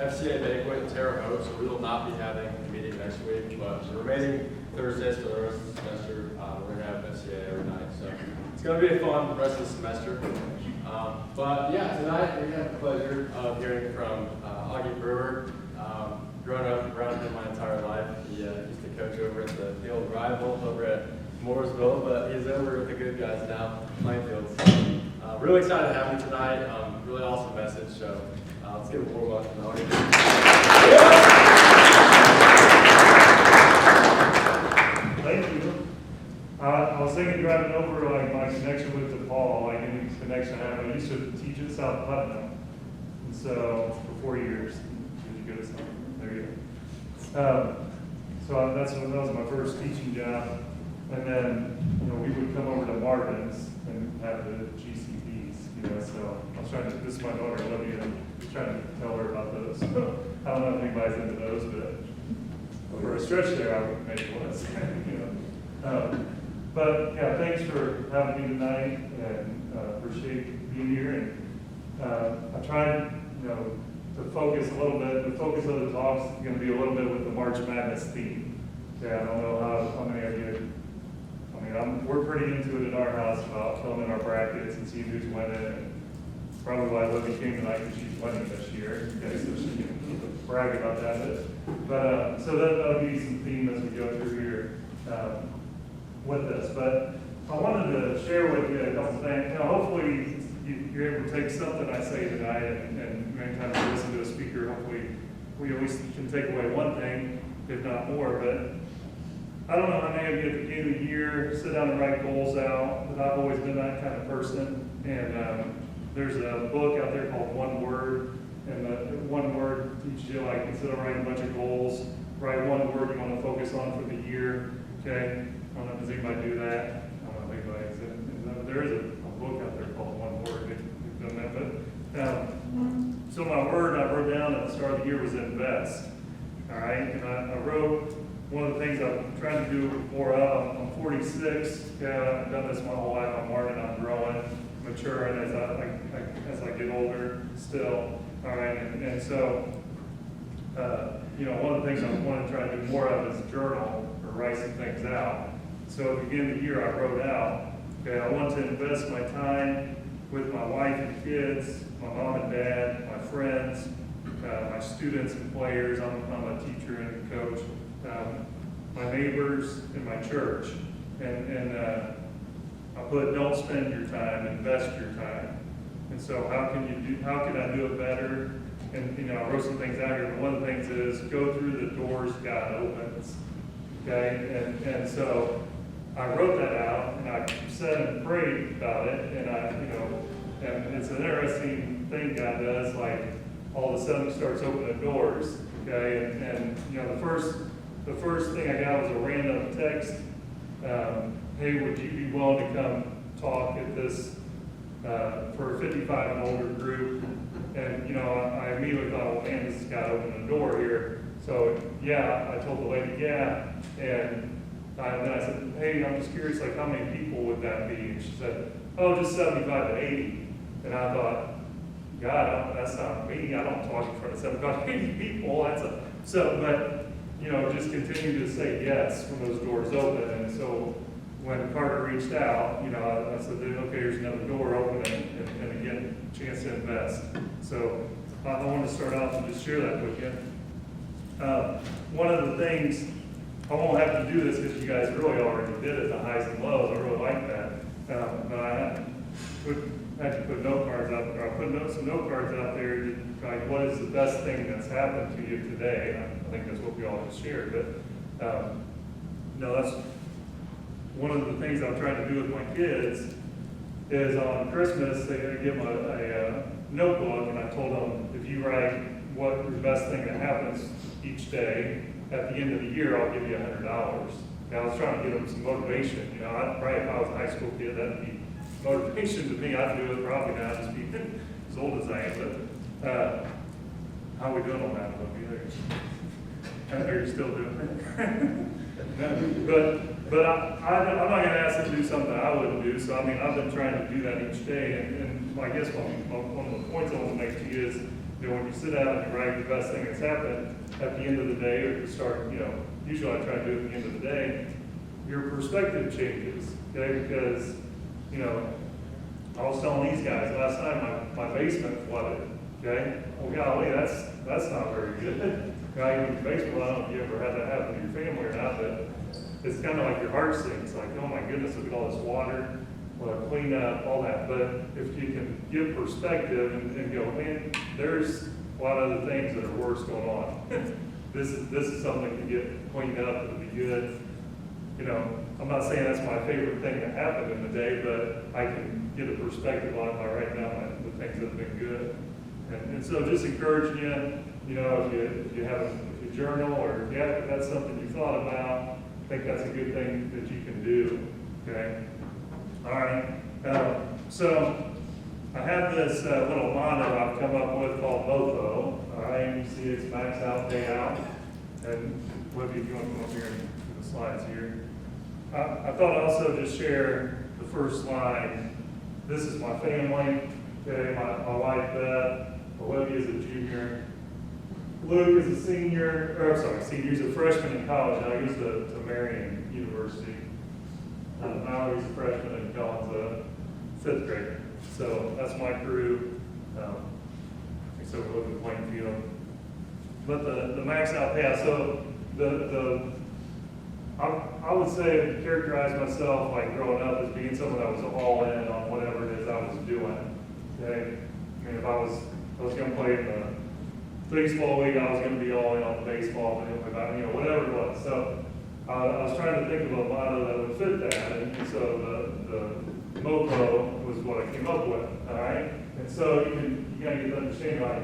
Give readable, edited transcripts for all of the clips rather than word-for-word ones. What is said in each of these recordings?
FCA banquet in Terre Haute, so we will not be having a meeting next week, but the remaining Thursdays for the rest of the semester, we're going to have FCA every night. So it's going to be a fun rest of the semester. But yeah, tonight we have the pleasure of hearing from Oggy Brewer. Grown up around him my entire life. He used to coach over at the old rival over at Mooresville, but he's over with the good guys now, Plainfield. So really excited to have you tonight. Really awesome message. So let's give a warm welcome to Oggy. Thank you. I was thinking driving over, like, my connection with DePaul, like any connection I have. I used to teach at South Putnam, and so for 4 years. Did you go to South? There you go. So that was my first teaching job, and then we would come over to Marvin's and have the GCPs. So I was trying to. This is my daughter Olivia. I was trying to tell her about those. I don't know if anybody's into those, but for a stretch there, I would maybe was. But yeah, thanks for having me tonight, and appreciate being here. And I tried, to focus a little bit. The focus of the talk is going to be a little bit with the March Madness theme. Okay, I don't know how many of you. We're pretty into it in our house about filming our brackets and seeing who's winning. And probably why Libby came tonight, because she's winning this year. Okay, so she can brag about that. But so that'll be some theme as we go through here. With this, but I wanted to share with you a couple things. Hopefully you're able to take something I say tonight, and many times you listen to a speaker, hopefully we always can take away one thing, if not more. But I don't know how many of you at the beginning of the year sit down and write goals out, but I've always been that kind of person. And there's a book out there called One Word, and the one word teaches you, like, instead of writing a bunch of goals, write one word you want to focus on for the year. Okay. I don't know, does anybody do that? I don't know if anybody is in. There is a book out there called One Word. We've done that. But so my word I wrote down at the start of the year was invest. All right, and I wrote one of the things I'm trying to do more of. I'm 46. Yeah, I've done this my whole life. I'm learning. I'm growing, maturing as I get older. Still, all right, and so one of the things I want to try to do more of is journal or write some things out. So at the beginning of the year, I wrote out, okay, I want to invest my time with my wife and kids, my mom and dad, my friends, my students and players. I'm a teacher and a coach, my neighbors, and my church. And I put, don't spend your time, invest your time. And so how can I do it better? And I wrote some things out here, but one of the things is go through the doors God opens. Okay, and so I wrote that out, and I said and prayed about it, and and it's an interesting thing God does. Like, all of a sudden, He starts opening doors. Okay, and the first thing I got was a random text. Hey, would you be willing to come talk at this for a 55 and older group? And I immediately thought, well, man, this has got to open the door here. So yeah, I told the lady, yeah, and then I said, hey, I'm just curious, like, how many people would that be? And she said, oh, just 75 to 80. And I thought, God, that's not me. I don't talk in front of 75 to 80 people. But just continue to say yes when those doors open. And so when Carter reached out, I said, okay, here's another door opening, and again, chance to invest. So I want to start off and just share that with you. One of the things, I won't have to do this because you guys really already did it, the highs and lows. I really like that. But I had to put note cards out there. I put some note cards out there, like, what is the best thing that's happened to you today? I think that's what we all just shared. But that's one of the things I'm trying to do with my kids. Is on Christmas they give them a notebook, and I told them, if you write what the best thing that happens each day, at the end of the year, I'll give you $100. Now, I was trying to give them some motivation. I'd probably, if I was a high school kid, that'd be motivation to me. I'd do it probably now, just be as old as I am. But how are we doing on that? Are you still doing it? But I'm not going to ask them to do something I wouldn't do. So, I've been trying to do that each day. And I guess one of the points I want to make to you is you know, when you sit down and you write the best thing that's happened at the end of the day, or you start, you know, usually I try to do it at the end of the day, your perspective changes, okay? Because, you know, I was telling these guys last time, my basement flooded, okay? Well, golly, that's not very good. Guy in the basement, I don't know if you ever had that happen to your family or not, but it's kind of like your heart sinks, like, oh my goodness, look at all this water, well, clean up, all that. But if you can give perspective and go, man, there's a lot of other things that are worse going on. This is something that can get cleaned up, it'll be good. You know, I'm not saying that's my favorite thing that happened in the day, but I can get a perspective on it by writing down the things that have been good. And so just encouraging you, you know, if you journal, or if that's something you thought about, I think that's a good thing that you can do, okay? All right, so I have this little motto I've come up with called MOFO, all right? You see it's max out, pay out. And Libby, if you want to come up here and do the slides here. I thought I'd also just share the first slide. This is my family, okay? My wife, Beth. Olivia is a junior. Luke is a senior, or I'm sorry, senior, he's a freshman in college. Now he's to Marion University. Mallory's a freshman and Colin's a fifth grader. So that's my crew. So we're looking at Plainfield. But the max out payout, so I would say characterize myself like growing up as being someone that was all in on whatever it is I was doing. Okay? I mean, if I was going to play in the baseball league, I was going to be all in on the baseball, but you know, whatever it was. So I was trying to think of a motto that would fit that, and so the MOPO was what I came up with. All right, and so you gotta get to understand, like,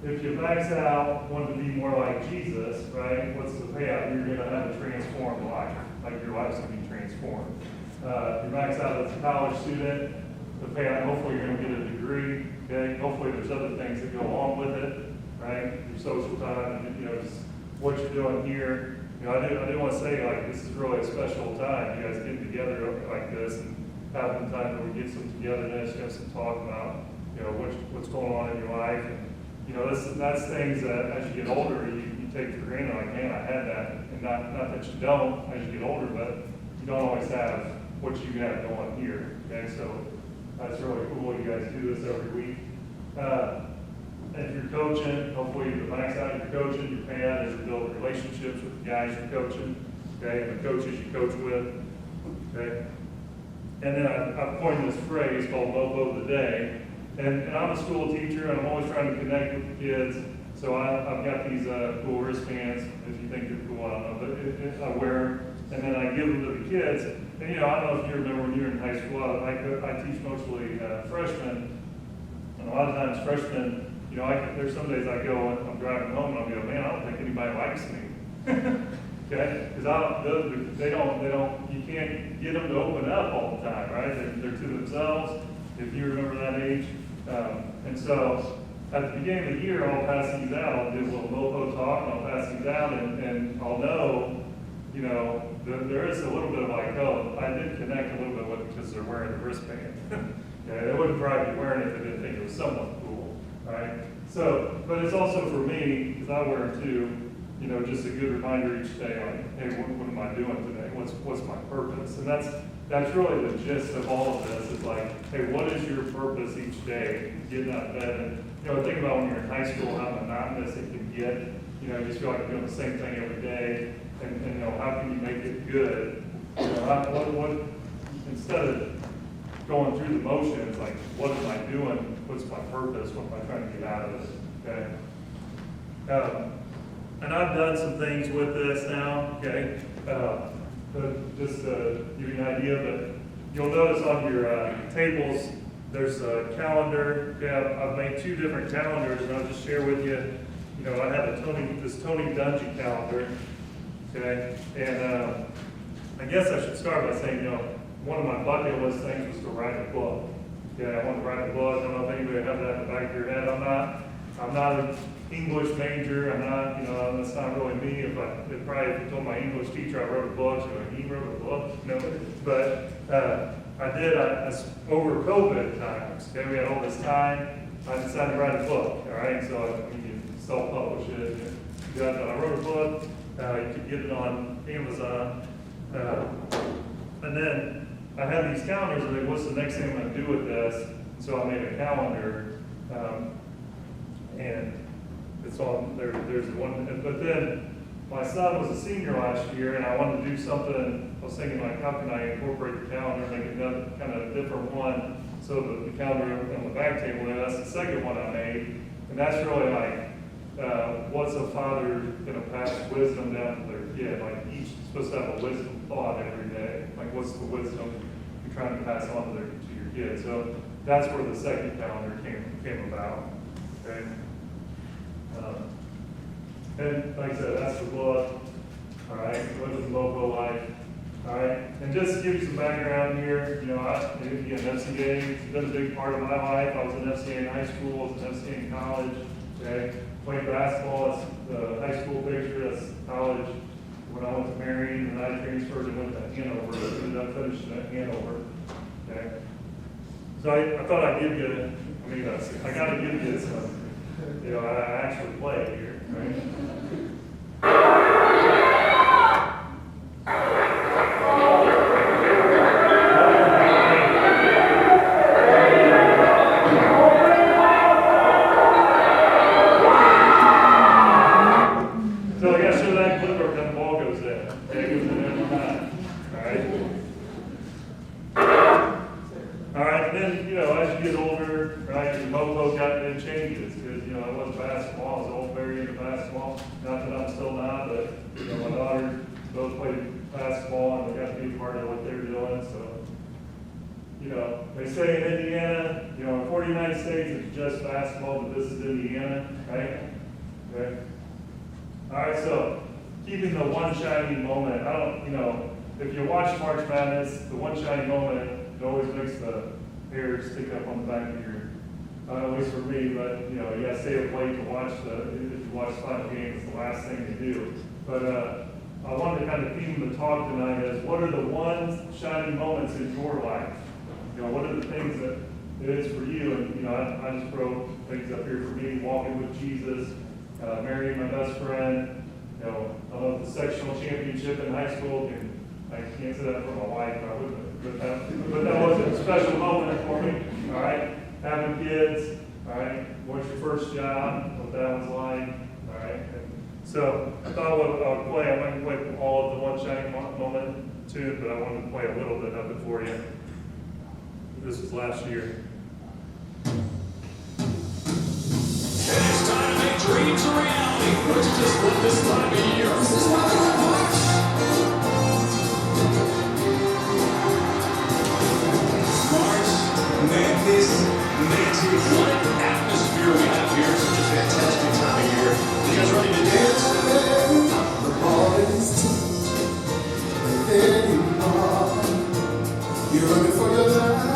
if you max out, want to be more like Jesus, right? What's the payout? You're going to have a transformed life. Like your life's going to be transformed. If you max out as a college student, the payout, hopefully you're going to get a degree. Okay. Hopefully there's other things that go along with it, right? Your social time, and, you know, just what you're doing here. You know, I do want to say, like, this is really a special time. You guys getting together like this and having time where we get some togetherness, have some talk about, you know, what's going on in your life. And, you know, that's things that as you get older, you take for granted, like, man, I had that. And not that you don't as you get older, but you don't always have what you have going here. Okay, so that's really cool. You guys do this every week. If you're coaching, hopefully the max out you're coaching, your payout is to build relationships with the guys you're coaching, okay, and the coaches you coach with, okay. And then I coined this phrase called MOPO of the Day. And I'm a school teacher, and I'm always trying to connect with the kids. So I've got these cool wristbands. If you think they're cool, I don't know, but I wear them, and then I give them to the kids. And you know, I don't know if you remember when you were in high school. I teach mostly freshmen, and a lot of times freshmen, you know, there's some days I go and I'm driving home and I'll go, man, I don't think anybody likes me. Okay, because you can't get them to open up all the time, right? They're to themselves. If you remember that age. And so at the beginning of the year, I'll pass these out. I'll do a little MOPO talk, and I'll pass these out, and I'll know, you know, there is a little bit of like, oh, I did connect a little bit with it because they're wearing the wristband. Yeah, they wouldn't probably be wearing it if they didn't think it was somewhat cool, right? So, but it's also for me, because I wear them too, you know, just a good reminder each day, like, hey, what am I doing today? What's my purpose? And that's really the gist of all of this. It's like, hey, what is your purpose each day? Getting out of bed. And, you know, think about when you're in high school, how monotonous it can get. You know, you just feel like you're doing the same thing every day. And you know, how can you make it good? You know, instead of going through the motions, like, what am I doing? What's my purpose? What am I trying to get out of it? Okay. And I've done some things with this now, okay? But just to give you an idea, but you'll notice on your tables, there's a calendar. Okay, I've made 2 different calendars, and I'll just share with you. You know, I have this Tony Dungy calendar, okay? And I guess I should start by saying, you know, one of my bucket list things was to write a book. Yeah, I want to write a book. I don't know if anybody have that in the back of your head. I'm not an English major. I'm not, you know, that's not really me. If you told my English teacher I wrote a book, so he wrote a book, no. But I did over COVID times. Okay, we had all this time, I decided to write a book, all right? So I mean, you self-publish it. I wrote a book. You could get it on Amazon. And then I had these calendars, and like, what's the next thing I'm going to do with this? So I made a calendar, and it's on there. There's one, but then my son was a senior last year, and I wanted to do something. I was thinking, like, how can I incorporate the calendar and make another kind of different one? So the calendar on the back table there, that's the second one I made, and that's really like, what's a father going to pass wisdom down to their kid? Like, each is supposed to have a wisdom thought every day. Like, what's the wisdom you're trying to pass on to your kid? So that's where the second calendar came about. Okay. And like I said, that's the book. All right, what is local life? All right, and just to give you some background here, you know, again, FCA has been a big part of my life. I was an FCA in high school, I was an FCA in college. Okay, played basketball. That's the high school picture. That's college. When I went to Marion, and I transferred and went to Hanover, I ended up finishing at Hanover. Okay, so I thought I'd give you. I mean, I got to give you some. You know, I actually play here. Right? So I got to show that clip where the ball goes in. Okay, it goes in every time. All right, and then, you know, as you get older, right, your mopo got to changes because, you know, I was basketball, I was all very into basketball. Not that I'm still not, but, you know, my daughters both played basketball and they got to be a part of what they're doing. So, you know, they say in Indiana, you know, in 49 states it's just basketball, but this is Indiana, right? Okay. All right, so keeping the one shining moment. I don't, you know, if you watch March Madness, the one shining moment, it always makes the hair stick up on the back of your, at least for me, but, you know, you gotta stay up late to watch if you watch final game, it's the last thing to do. But I wanted to kind of theme the talk tonight as, what are the one shining moments in your life? You know, what are the things that it is for you? And, you know, I just wrote things up here for me, walking with Jesus, marrying my best friend, you know, I love the sectional championship in high school, and I can't say that for my wife, I wouldn't, but that was a special moment for me, all right? Having kids, all right? What's your first job, what that was like, all right? And so I thought I would play, I'm not going to play all of the one shining moment tune, but I wanted to play a little bit of it for you. This was last year. It's time to make dreams a reality. Let's just let this time of year. This is why we love March. March Madness Magic. What an atmosphere we have here. Such a fantastic time of year. You guys ready to dance? The ball is tipped, and there you are. You're running for your life.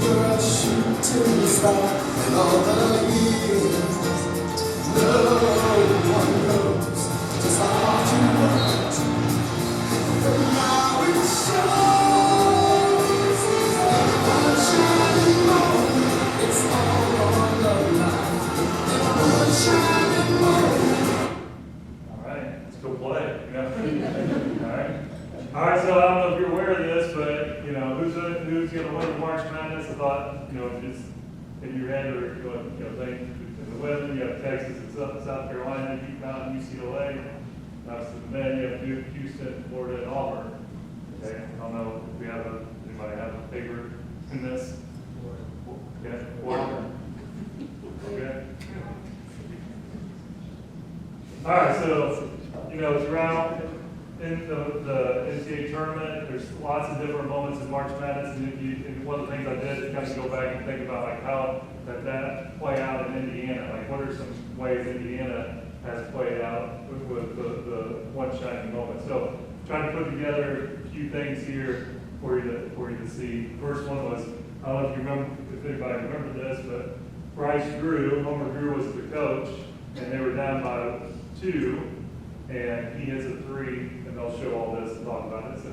You're a shooting star, and all the years, no one knows just how hard you worked. But now it shows. One shining moment, it's all on the line. One shining moment. All right, let's go play. You know? All right, so I don't know if you're aware of this, but, you know, who's going to win the March Madness? I thought, you know, just in your head, or, you know, think in the women, you have Texas and South Carolina, UConn, UCLA. Obviously, the men, you have Duke, Houston, Florida, and Auburn. Okay, I don't know if we have anybody have a favorite in this? Yeah, Florida. Okay. All right, so, you know, throughout in the NCAA tournament, there's lots of different moments in March Madness, and one of the things I did is kind of go back and think about, like, how that play out in Indiana. Like, what are some ways Indiana has played out with the one shining moment? So, trying to put together a few things here for you to see. First one was, I don't know if you remember, if anybody remember this, but Homer Brewer was the coach, and they were down by 2, and he hits a 3, and they'll show all this and talk about it. So.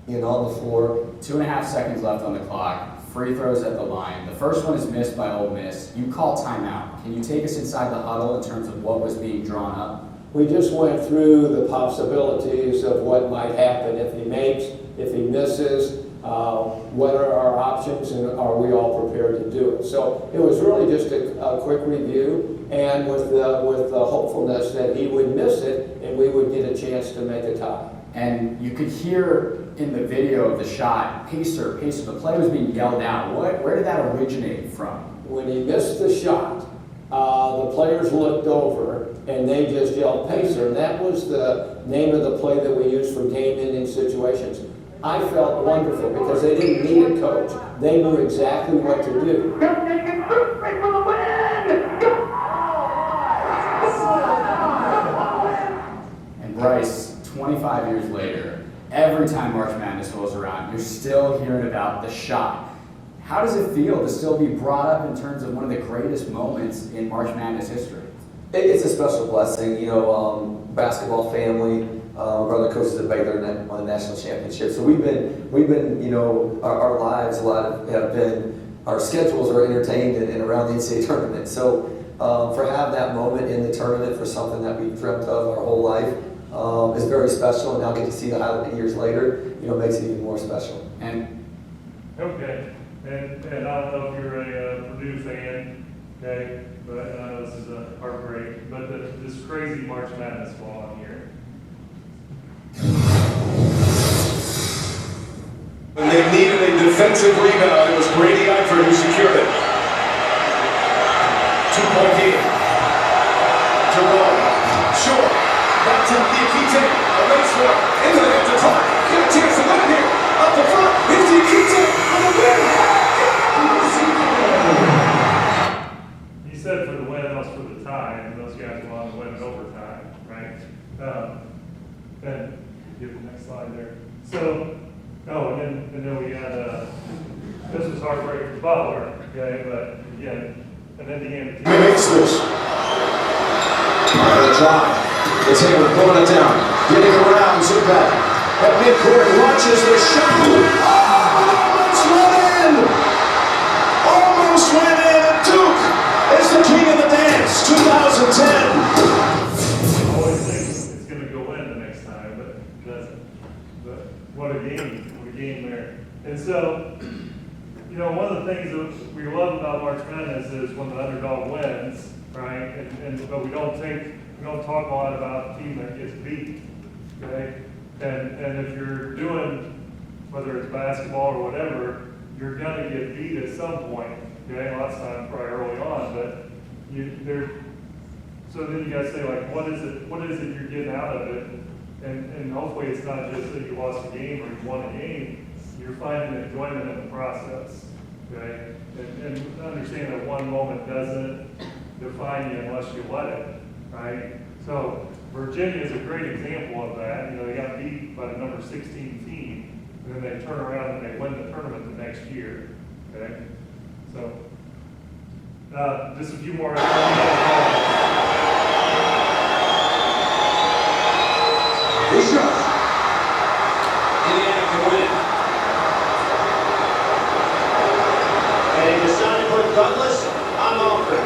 and on the floor. 2.5 seconds left on the clock. Free throws at the line. The first one is missed by Ole Miss. You call timeout. Can you take us inside the huddle in terms of what was being drawn up? We just went through the possibilities of what might happen if he makes, if he misses, what are our options, and are we all prepared to do it? So it was really just a quick review, and with the hopefulness that he would miss it and we would get a chance to make a tie. And you could hear in the video of the shot, pacer, the play was being yelled out. Where did that originate from? When he missed the shot, the players looked over and they just yelled pacer, and that was the name of the play that we used for game-ending situations. I felt wonderful because they didn't need a coach. They knew exactly what to do. And Bryce, 25 years later, every time March Madness rolls around, you're still hearing about the shot. How does it feel to still be brought up in terms of one of the greatest moments in March Madness history? It's a special blessing, you know, basketball family. Brother coaches at Baylor and won the national championship. So we've been, you know, our lives, a lot of have been, our schedules are entertained and around the NCAA tournament. So for have that moment in the tournament for something that we've dreamt of our whole life is very special. And now get to see the highlight years later, you know, makes it even more special. And Okay, and I don't know if you're a Purdue fan, okay, but I know this is a heartbreak, but this crazy March Madness fall on here. When they needed a defensive rebound, it was Brady Eifert who secured it. 2-point game. Jerome, short, back to Diakite, a race for it, into the half to clock. Got a chance to win here, up the front, here's Diakite, on the win. He said for the win, that was for the tie, and those guys went on to win in overtime, right? And give the next slide there. So, and then we had, this was heartbreak for Butler, okay, but again, and then Indiana. He makes this. On a drive. It's Hayward pulling it down. Getting around Zubac. At midcourt, launches the shot. Almost went in! Almost went in! And Duke is the king of the dance, 2010. I always think it's going to go in the next time, but it doesn't. But what a game there. And so, you know, one of the things that we love about March Madness is when the underdog wins, right? But we don't talk a lot about the team that gets beat, okay? And if you're doing, whether it's basketball or whatever, you're gonna get beat at some point, okay? Lots of times probably early on, but so then you gotta say, like, what is it you're getting out of it? And hopefully it's not just that you lost a game or you won a game. You're finding enjoyment in the process, okay? And understand that one moment doesn't define you unless you let it, right? So Virginia is a great example of that. You know, they got beat by the number 16 team, and then they turn around and they win the tournament the next year, okay? So just a few more. He shot. Indiana can win. And he decided to put Douglas on Alfred.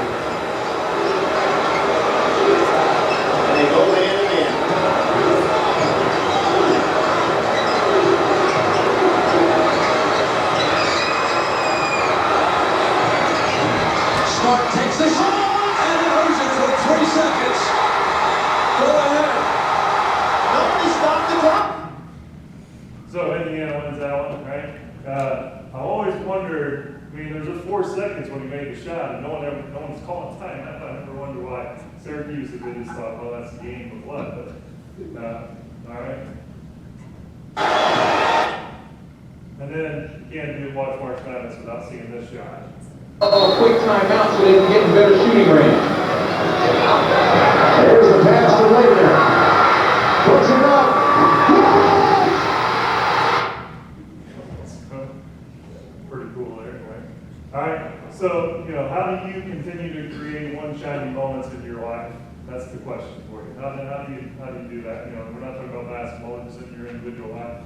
And they go hand in hand. Smart takes the shot and throws it for 3 seconds. Go ahead. Nobody stopped the clock. So Indiana wins that one, right? I always wondered, I mean, there's just 4 seconds when he made the shot, and no one's calling time. I never wondered why Syracuse had been just thought, well, that's the game with what, but, all right. And then, you can't do watch March Madness without seeing this shot. Quick timeout so they can get in better shooting range. There's the pass to Later. Puts it up. Pretty cool there, right? All right, so, you know, how do you continue to create one shiny moments in your life? That's the question for you. How do you do that? You know, we're not talking about basketball, just in your individual life.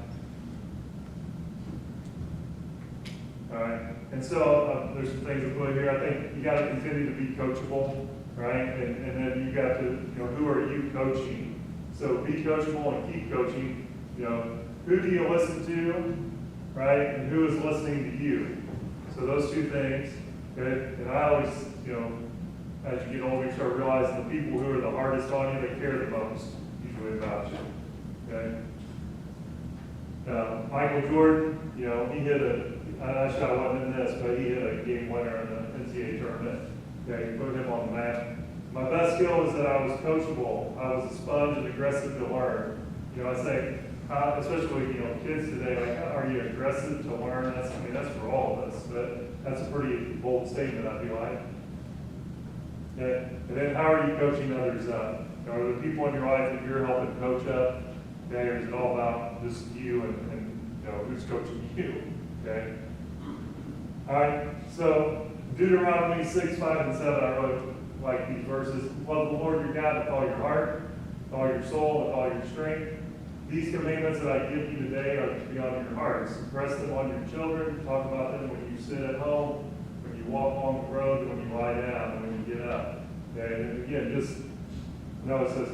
All right, and so there's some things I put here. I think you got to continue to be coachable, right? And then you got to, who are you coaching? So be coachable and keep coaching. Who do you listen to, right? And who is listening to you? So those two things, okay? And I always, as you get older, you start realizing the people who are the hardest on you, they care the most, usually about you, okay? Michael Jordan, he hit I shot wasn't in this, but he hit a game winner in the NCAA tournament. Okay, put him on the map. My best skill was that I was coachable. I was a sponge and aggressive to learn. I say, especially, kids today, like, are you aggressive to learn? That's for all of us, but that's a pretty bold statement, I feel like. Okay. And then how are you coaching others up? Are the people in your life that you're helping coach up? Okay, or is it all about just you and who's coaching you? Okay. All right. So Deuteronomy 6, 5, and 7. I wrote like these verses. Love the Lord your God with all your heart, with all your soul, with all your strength. These commandments that I give you today are to be on your hearts. Press them on your children. Talk about them when you sit at home, when you walk along the road, when you lie down, and when you get up. Okay. And again, just it says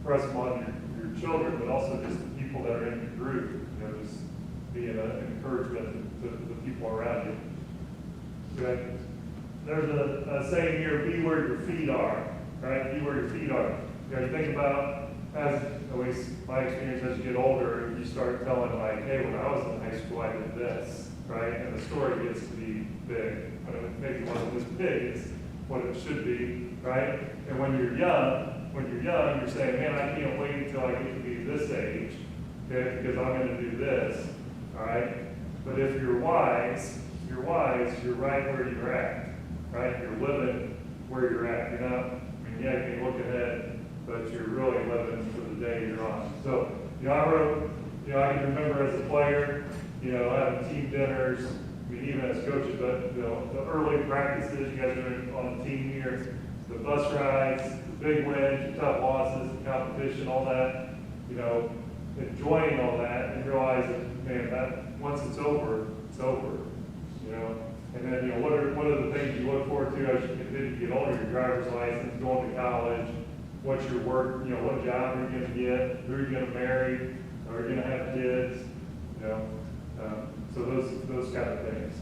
press them on your children, but also just the people that are in your group. Just being an encouragement to the people around you. Okay. There's a saying here, be where your feet are, right? Be where your feet are. You think about, at least my experience as you get older, you start telling like, hey, when I was in high school, I did this, right? And the story gets to be big, but it maybe wasn't as big as what it should be, right? And when you're young, you're saying, man, I can't wait until I get to be this age, okay, because I'm going to do this, all right? But if you're wise, you're right where you're at, right? You're living where you're at. You're not, you can look ahead, but you're really living for the day you're on. So, I wrote, I can remember as a player, having team dinners, even as coaches, but, the early practices, you guys are on the team here, the bus rides, the big wins, the tough losses, the competition, all that, enjoying all that and realizing, man, that once it's over, it's over, And then, what are the things you look forward to as you continue to get older? Your driver's license, going to college, what's your work, what job are you going to get, who are you going to marry, are you going to have kids, so those kind of things.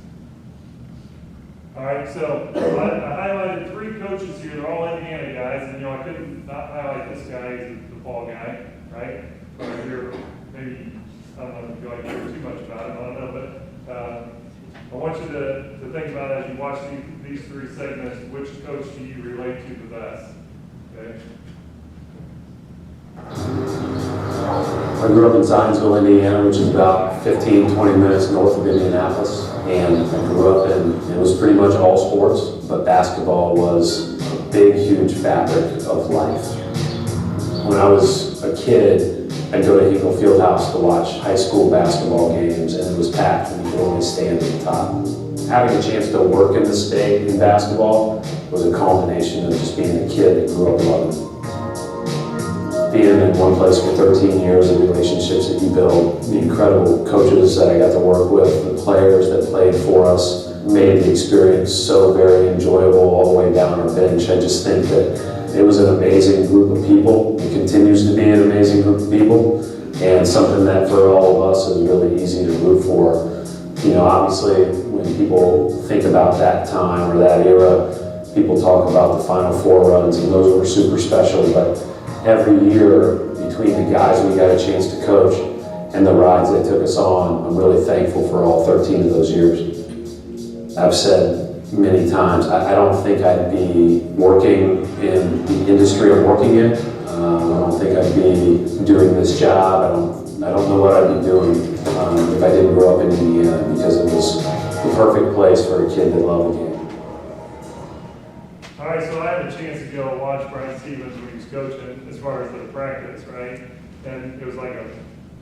All right, so I highlighted 3 coaches here. They're all Indiana guys, and I couldn't not highlight this guy as the ball guy, right? But you're maybe, I don't know if you like to hear too much about him, I don't know, but I want you to think about as you watch these 3 segments, which coach do you relate to the best? Okay. I grew up in Zionsville, Indiana, which is about 15, 20 minutes north of Indianapolis. And I grew up it was pretty much all sports, but basketball was a big, huge fabric of life. When I was a kid, I'd go to Eagle Fieldhouse to watch high school basketball games, and it was packed, and you could only stand at the top. Having a chance to work in the state in basketball was a culmination of just being a kid that grew up loving it. Being in one place for 13 years, the relationships that you build, the incredible coaches that I got to work with, the players that played for us, made the experience so very enjoyable all the way down our bench. I just think that it was an amazing group of people. It continues to be an amazing group of people, and something that for all of us is really easy to root for. Obviously, when people think about that time or that era, people talk about the Final Four runs, and those were super special, but every year between the guys we got a chance to coach and the rides they took us on, I'm really thankful for all 13 of those years. I've said many times, I don't think I'd be working in the industry I'm working in. I don't think I'd be doing this job. I don't know what I'd be doing if I didn't grow up in Indiana, because it was the perfect place for a kid that loved the game. All right, so I had a chance to go watch Brian Stevens when he was coaching as far as the practice, right? And it was like a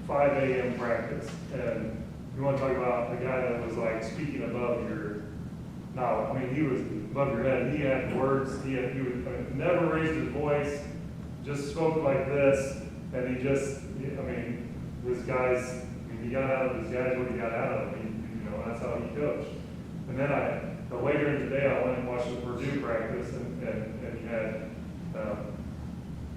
5 a.m. practice. And you want to talk about the guy that was like speaking above your knowledge. I mean, he was above your head. He had words. He would never raised his voice, just spoke like this. And this guy's, he got out of his guys what he got out of him. That's how he coached. And then later in the day, I went and watched the Purdue practice, and you had,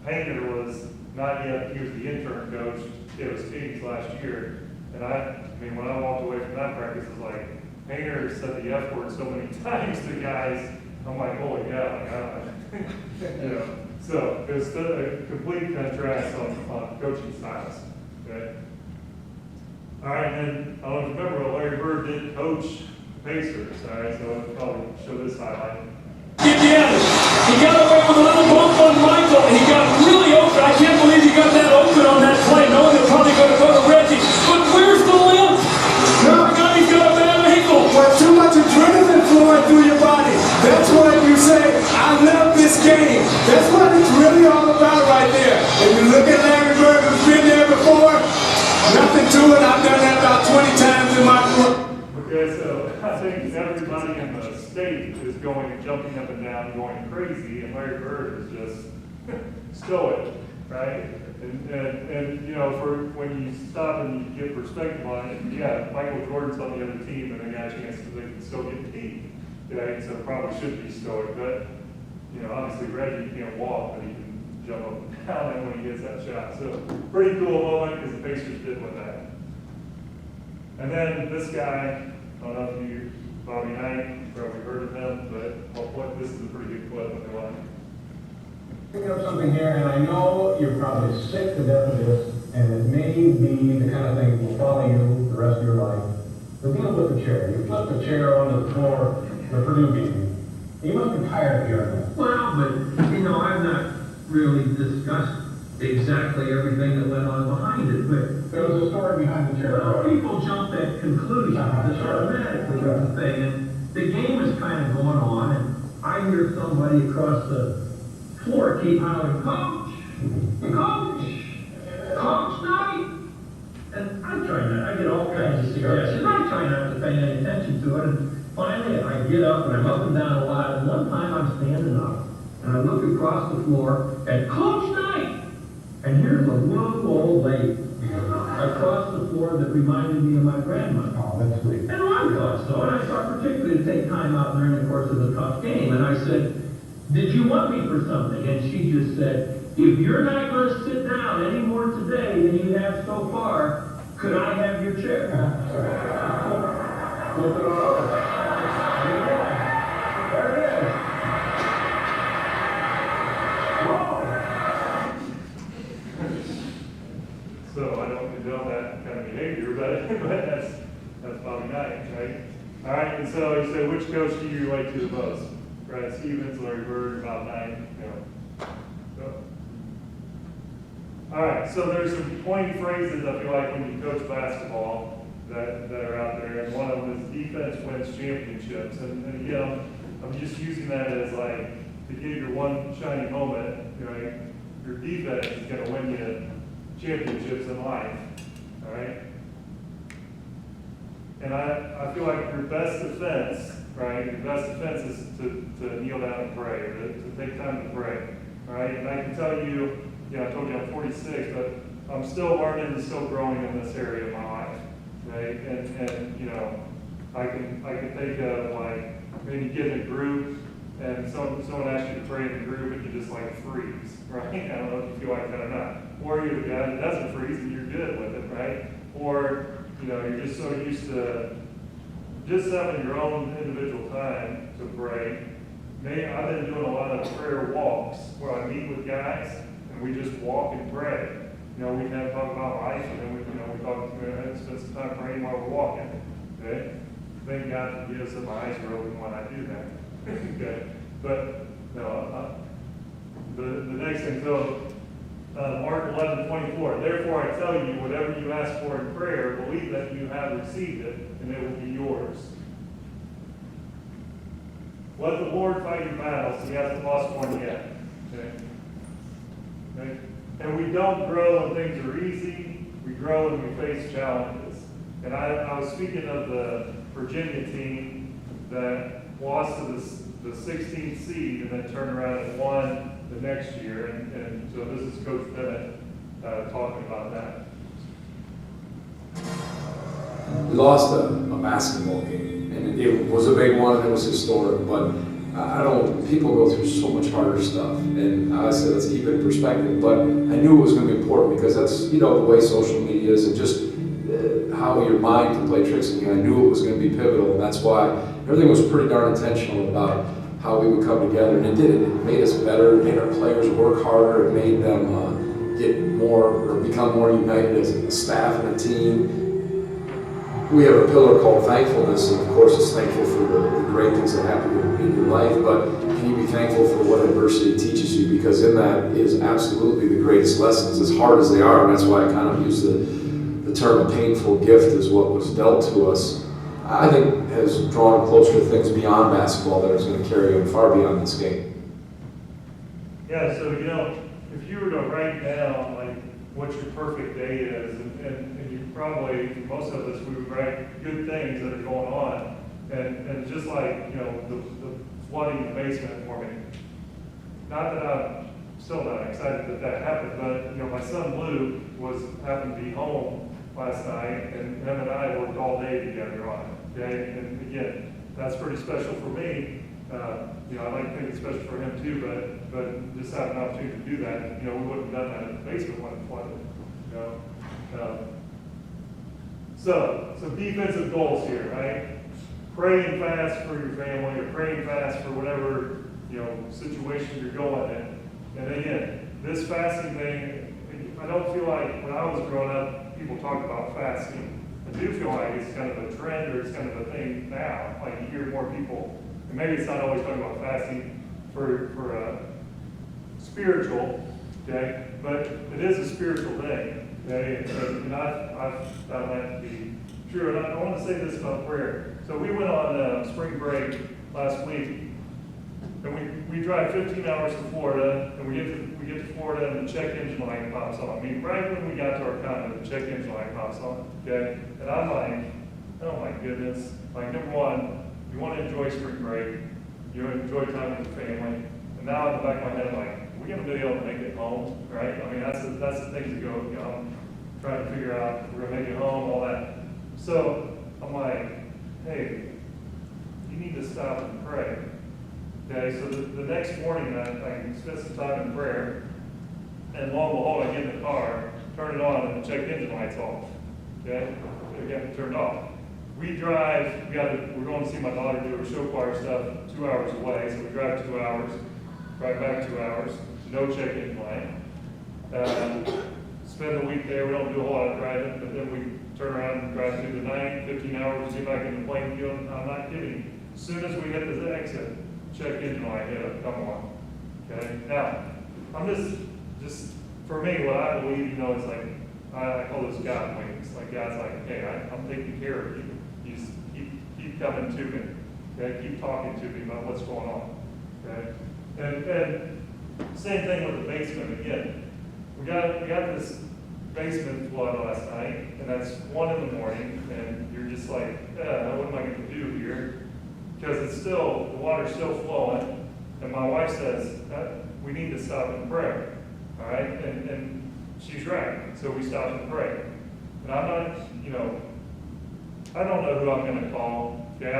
Painter was not yet, he was the intern coach, it was Kings last year. And I mean, when I walked away from that practice, it's like, Painter said the F word so many times to guys, I'm like, holy cow, like, you know. So it was a complete contrast on coaching styles, okay? All right, and I don't remember, but Larry Bird did coach Pacers, all right, so I'll probably show this highlight. He got away with a little bump on Michael. He got really open. I can't believe he got that open on that play, knowing they're probably going to go to Reggie. But where's the limp? He's got a bad ankle. But too much adrenaline flowing through your body. That's what you say, I love this game. That's what it's really all about right there. If you look at Larry Bird, who's been there before, nothing to it. I've done that about 20 times in my career. Okay, so I think everybody in the state is jumping up and down, going crazy, and Larry Bird is just stoic, right? And you know, for when you stop and you get perspective on it, yeah, Michael Jordan's on the other team, and they got a chance that they can still get beat, right? So probably should be stoic, but you know, obviously Reggie can't walk, but he can jump up and down when he hits that shot. So pretty cool moment because the Pacers did with that. And then this guy, I don't know if you, Bobby Knight, probably heard of him, but this is a pretty good clip if you want. Pick up something here, and I know you're probably sick to death of this, and it may be the kind of thing that will follow you the rest of your life. But deal with the chair. You flipped the chair onto the floor in the Purdue game. You must be tired of hearing that. Well, but, you know, I've not really discussed exactly everything that went on behind it, but There was a story behind the chair. well, people jump at conclusions just automatically with the thing, and the game is kind of going on, and I hear somebody across the floor keep hollering, Coach! Coach! Coach Knight! And I'm trying not, I get all kinds of suggestions, I try not to pay any attention to it, and finally I get up and I'm up and down a lot, and one time I'm standing up, and I look across the floor, and Coach Knight! And here's a little old lady across the floor that reminded me of my grandmother. Oh, that's sweet. And I thought so, and I thought particularly to take time out during the course of a tough game, and I said, did you want me for something? And she just said, if you're not going to sit down any more today than you have so far, could I have your chair? Flip it over. There it is. So I don't condone that kind of behavior, but that's Bobby Knight, right? All right, and so you say, which coach do you relate to the most? Brad Stevens, Larry Bird, Bob Knight, you know. So. All right, so there's some pointy phrases I feel like when you coach basketball that are out there, and one of them is defense wins championships. And you know, I'm just using that as like to give your one shiny moment, you know, your defense is going to win you championships in life, all right? And I feel like your best defense, right, your best defense is to kneel down and pray, to take time to pray, all right? And I can tell you, I told you I'm 46, but I'm still learning and still growing in this area of my life, right? And you know, I can think of like, when you get in a group, and someone asks you to pray in the group and you just like freeze, right? I don't know if you feel like that or not. Or you're the guy that doesn't freeze and you're good with it, right? Or, you know, you're just so used to just having your own individual time to pray. I've been doing a lot of prayer walks where I meet with guys and we just walk and pray. You know, we kind of talk about life and then we spend some time praying while we're walking, okay? Thank God forgives that my eyes are open when I do that. Okay, but no, the next thing, so Mark 11:24. Therefore I tell you, whatever you ask for in prayer, believe that you have received it, and it will be yours. Let the Lord fight your battles. He hasn't lost one yet. Okay? And we don't grow when things are easy. We grow when we face challenges. And I was speaking of the Virginia team that lost to the 16th seed and then turned around and won the next year. And so this is Coach Bennett talking about that. We lost a basketball game. and it was a big one and it was historic, but people go through so much harder stuff, and I said, let's keep it in perspective, but I knew it was going to be important because that's, the way social media is and just how your mind can play tricks on you. I knew it was going to be pivotal, and that's why everything was pretty darn intentional about how we would come together, and it did. It made us better, it made our players work harder, it made them get more or become more united as a staff and a team. We have a pillar called thankfulness, and of course it's thankful for the great things that happen in your life, but can you be thankful for what adversity teaches you? Because in that is absolutely the greatest lessons, as hard as they are, and that's why I kind of use the term a painful gift is what was dealt to us. I think has drawn closer to things beyond basketball that is going to carry on far beyond this game. Yeah, so if you were to write down like what your perfect day is, and you probably, most of us, we would write good things that are going on, and just like, the flooding the basement for me. Not that I'm still not excited that happened, but, my son Luke happened to be home last night, and him and I worked all day together on it, okay? And again, that's pretty special for me. I like to think it's special for him too, but just have an opportunity to do that, we wouldn't have done that if the basement wasn't flooded, So defensive goals here, right? Praying fast for your family, or praying fast for whatever, situation you're going in. And again, this fasting thing, I don't feel like when I was growing up, people talked about fasting. I do feel like it's kind of a trend, or it's kind of a thing now. Like you hear more people, and maybe it's not always talking about fasting for spiritual, okay? But it is a spiritual thing, okay? And I've found that to be true. And I want to say this about prayer. So we went on spring break last week, and we drive 15 hours to Florida, and we get to Florida, and the check engine light pops on. I mean, right when we got to our condo, the check engine light pops on, okay? And I'm like, oh my goodness. Like, number one, you want to enjoy spring break, you want to enjoy time with your family, and now in the back of my head, I'm like, we're going to be able to make it home, right? I mean, that's the thing to go, I'm trying to figure out, we're going to make it home, all that. So, I'm like, hey, you need to stop and pray. Okay, so the next morning I spent some time in prayer, and lo and behold, I get in the car, turn it on, and the check engine light's off. Okay, again, turned off. We drive, we're going to see my daughter do her show choir stuff 2 hours away, so we drive 2 hours, drive back 2 hours, no check engine light. Spend the week there, we don't do a whole lot of driving, but then we turn around and drive through the night, 15 hours, get back in the plane field. I'm not kidding. As soon as we hit the exit, check engine light hit up, come on. Okay, now, I'm just for me, what I believe, it's like, I call this God wings. Like God's like, hey, I'm taking care of you. You just keep coming to me. Okay, keep talking to me about what's going on. Okay, and same thing with the basement again. We got this basement flood last night, and that's 1 in the morning, and you're just like, what am I going to do here? Because the water's still flowing, and my wife says, we need to stop and pray, all right? And she's right, so we stop and pray. And I'm not, I don't know who I'm going to call. Okay,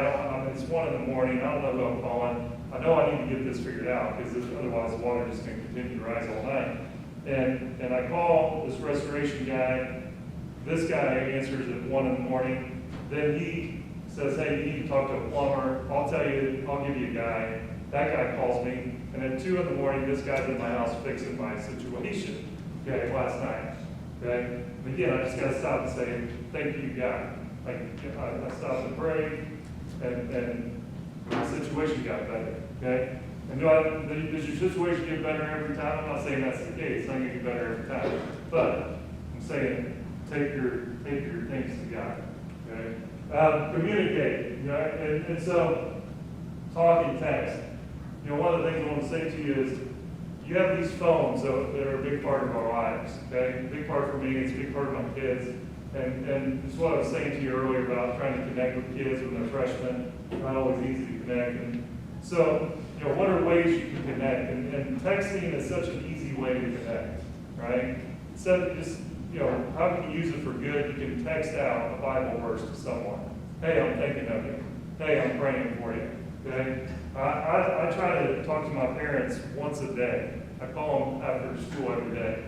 it's 1 in the morning, I don't know who I'm calling. I know I need to get this figured out, because otherwise the water is just going to continue to rise all night. And I call this restoration guy. This guy answers at 1 in the morning. Then he says, hey, you need to talk to a plumber. I'll give you a guy. That guy calls me. And at 2 in the morning, this guy's in my house fixing my situation, okay, last night. Okay? And again, I just got to stop and say, thank you, God. Like, I stopped and prayed, and the situation got better, okay? And does your situation get better every time? I'm not saying that's the case. It's not going to get better every time. But I'm saying take your things to God. Okay? Communicate. And so talk and text. One of the things I want to say to you is you have these phones that are a big part of our lives. Okay? A big part for me. It's a big part of my kids. And it's what I was saying to you earlier about trying to connect with kids when they're freshmen. Not always easy to connect. And so, what are ways you can connect? And texting is such an easy way to connect, right? Instead of just, how can you use it for good? You can text out a Bible verse to someone. Hey, I'm thinking of you. hey, I'm praying for you, okay? I try to talk to my parents once a day. I call them after school every day,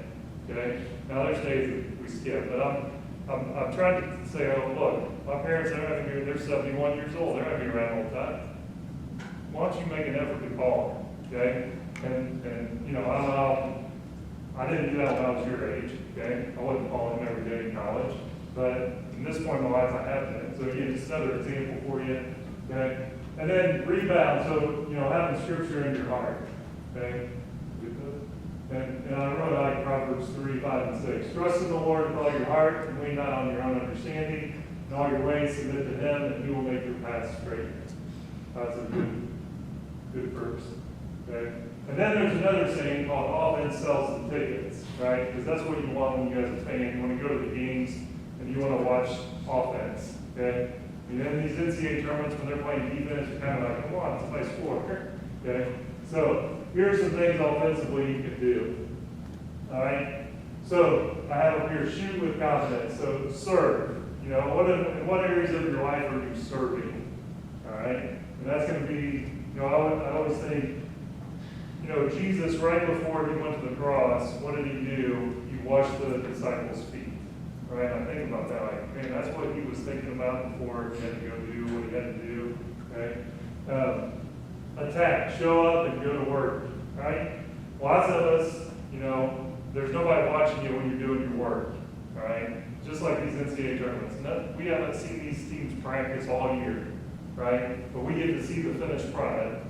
okay? Now, there's days that we skip, but I'm trying to say, oh, look, my parents, they're 71 years old, they're not going to be around all the time. Why don't you make an effort to call them, okay? And you know, I didn't do that when I was your age, okay? I wasn't calling them every day in college, but in this point in my life, I have been. So again, just another example for you, okay? And then rebound, so, you know, having scripture in your heart, okay? And I really like Proverbs 3, 5, and 6. Trust in the Lord with all your heart, and lean not on your own understanding. In all your ways submit to Him, and He will make your path straight. That's a good verse, okay? And then there's another saying called offense sells the tickets, right? Because that's what you want when you guys are fan. You want to go to the games, and you want to watch offense, okay? And then these NCAA tournaments, when they're playing defense, you're kind of like, come on, let's play score, okay? So here's some things offensively you can do, all right? So I have up here, shoot with confidence. So serve, you know, in what areas of your life are you serving, all right? And that's going to be, you know, I always think, you know, Jesus, right before He went to the cross, what did He do? He washed the disciples' feet, right? I think about that, like, man, that's what He was thinking about before He had to go do what He had to do, okay? Attack, show up and go to work, right? Lots of us, you know, there's nobody watching you when you're doing your work, all right? Just like these NCAA tournaments. We haven't seen these teams practice all year, right? But we get to see the finished product,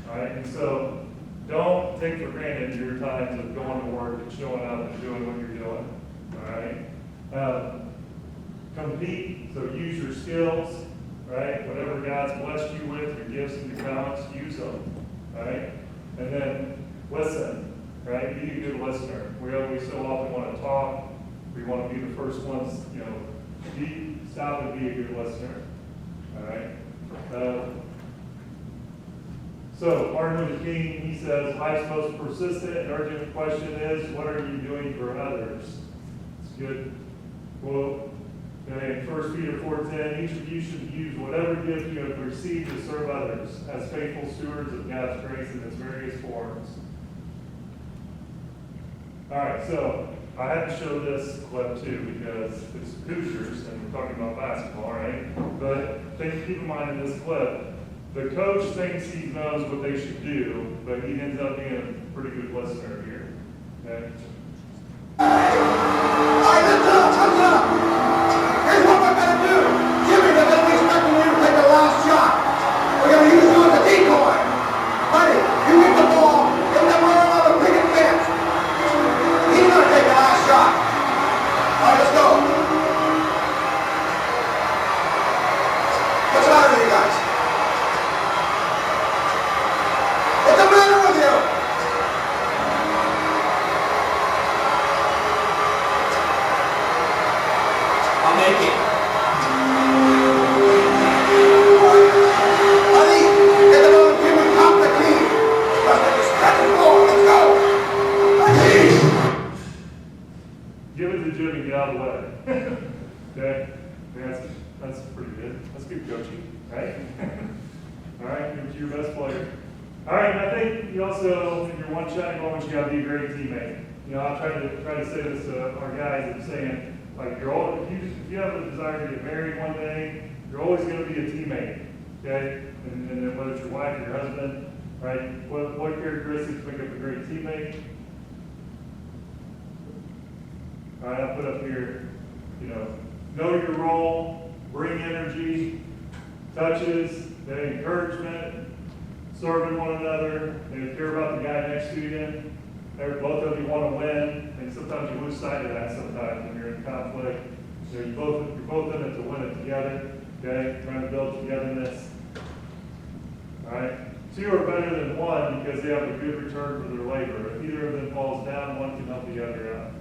all right? And so don't take for granted your times of going to work and showing up and doing what you're doing, all right? Compete, so use your skills, right? Whatever God's blessed you with, your gifts and your talents, use them, right? And then listen, right? Be a good listener. We so often want to talk. We want to be the first ones, you know, stop and be a good listener, all right? So Martin Luther King, he says, life's most persistent and urgent question is, what are you doing for others? It's a good quote. Okay, 1 Peter 4:10, each of you should use whatever gift you have received to serve others as faithful stewards of God's grace in its various forms. All right, so I had to show this clip too because it's Hoosiers and we're talking about basketball, right? But keep in mind in this clip, the coach thinks he knows what they should do, but he ends up being a pretty good listener here. Okay? All right, listen up, listen up. Here's what we're going to do. Jimmy, they're going to be expecting you to take the last shot. We're going to use you as a decoy. Buddy, you get the ball, and then we're on the picket fence. He's going to take the last shot. All right, let's go. What's the matter with you guys? What's the matter with you? I'll make it. Buddy, get the ball and give me top the key. Let's make it stretch the floor. Let's go. Give it to Jimmy, get out of the way. Okay? That's pretty good. That's good coaching, right? All right, give it to your best player. All right, and I think you also, in your one-shot moments, you got to be a great teammate. You know, I try to say this to our guys. I'm saying, like, if you have a desire to get married one day, you're always going to be a teammate, okay? And then whether it's your wife or your husband, right? What characteristics make up a great teammate? All right, I'll put up here, you know your role, bring energy, touches, encouragement, serving one another, care about the guy next to you. Both of you want to win, and sometimes you lose sight of that sometimes when you're in conflict. You know, you're both in it to win it together, okay? Trying to build togetherness. All right? Two are better than one because they have a good return for their labor. If either of them falls down, one can help the other out.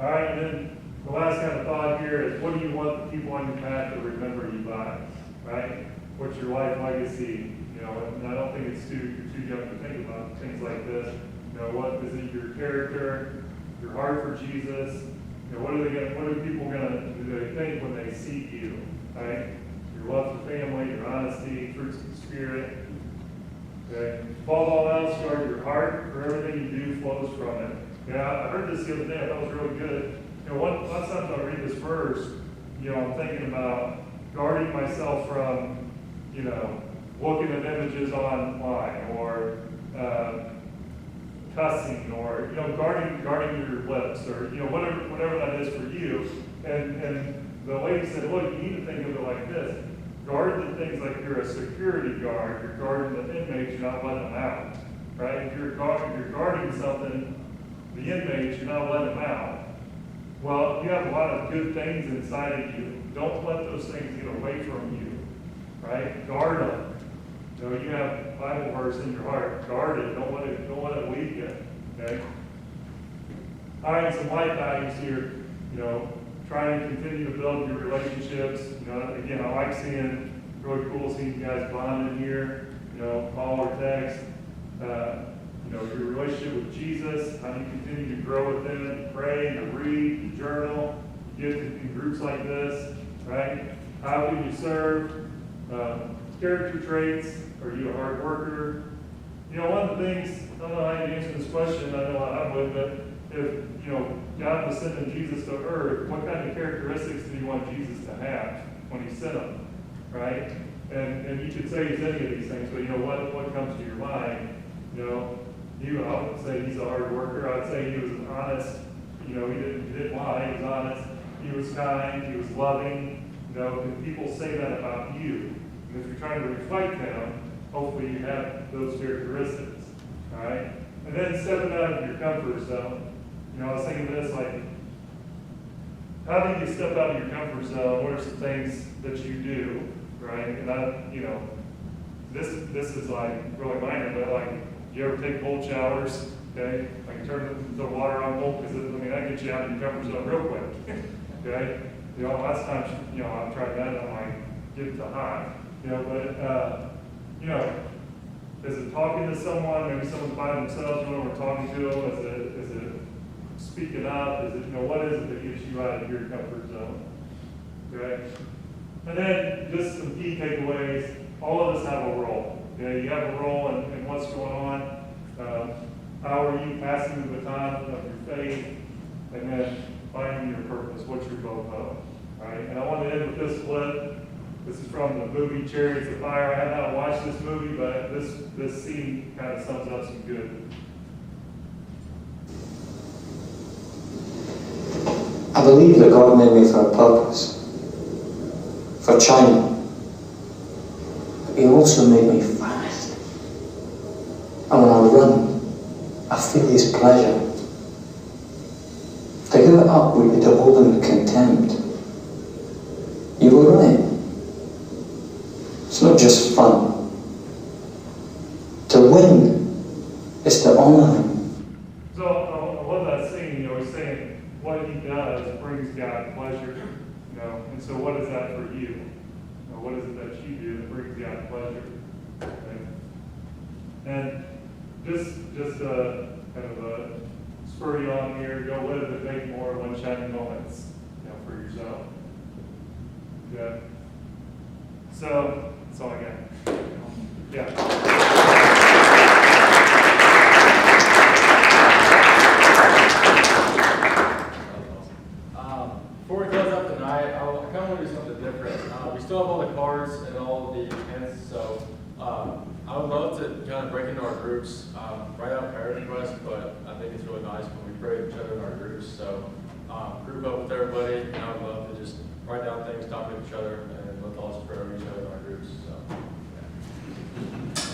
All right, and then the last kind of thought here is, what do you want the people on your path to remember you by? Right? What's your life legacy? You know, and I don't think you're too young to think about things like this. You know, what is it? Your character, your heart for Jesus. You know, what are people gonna think when they see you? Right? your love for family, your honesty, fruits of the Spirit. Okay? Above all else, guard your heart, for everything you do flows from it. Yeah, I heard this the other day. I thought it was really good. You know, lots of times I read this verse, you know, I'm thinking about guarding myself from, you know, looking at images online or cussing or, you know, guarding your lips or, you know, whatever that is for you. And the lady said, look, you need to think of it like this. Guard the things like you're a security guard. You're guarding the inmates, you're not letting them out. Right? If you're guarding something, the inmates, you're not letting them out. Well, you have a lot of good things inside of you. Don't let those things get away from you. Right? Guard them. You know, you have a Bible verse in your heart. Guard it. Don't let it leave you. Okay? All right, some life values here. You know, trying to continue to build your relationships. You know, again, I like seeing, really cool seeing you guys bonding here. You know, call or text. You know, your relationship with Jesus, how you continue to grow with Him, you pray, you read, you journal, you get in groups like this, right? How do you serve? Character traits, are you a hard worker? You know, one of the things, I don't know how you answer this question, I know I would, but if, you know, God was sending Jesus to earth, what kind of characteristics did He want Jesus to have when He sent Him, right? And you could say He's any of these things, but you know, what comes to your mind? You know, I would say He's a hard worker. I would say He was honest. You know, He didn't lie. He was honest. He was kind. He was loving. You know, and people say that about you. And if you're trying to reflect Him, hopefully you have those characteristics. All right? And then stepping out of your comfort zone. You know, I was thinking this, like, how do you step out of your comfort zone? What are some things that you do? Right? And you know, this is like really minor, but like, do you ever take cold showers? Okay, like turn the water on cold because that gets you out of your comfort zone real quick. Okay, you know, last time you know I tried that, I'm like, get to hot. You know, but you know, is it talking to someone? Maybe someone's by themselves when we're talking to them. Is it speaking up? Is it, you know, what is it that gets you out of your comfort zone? Okay. And then just some key takeaways. All of us have a role. Okay? You have a role in what's going on. How are you passing the baton of your faith? And then finding your purpose. What's your boho? Right? And I want to end with this clip. This is from the movie Chariots of Fire. I have not watched this movie, but this scene kind of sums up some good. I believe that God made me for a purpose. For China. He also made me fast. And when I run, I feel His pleasure. To give it up would be to hold Him in contempt. You were right. It's not just fun. To win is to honor Him. So I love that scene. You know, he's saying what He does brings God pleasure. You know, and so what is that for you? What is it that you do that brings God pleasure? Okay. And just kind of a spur you on here, go live and make more one shining moments, you know, for yourself. Okay. So that's all I got. Yeah. Before we close up tonight, I kind of want to do something different. We still have all the cards and all the hints, so I would love to kind of break into our groups, write out prayer requests, but I think it's really nice when we pray with each other in our groups. So group up with everybody, and I would love to just write down things, talk to each other, and let us pray over each other in our groups. So, yeah.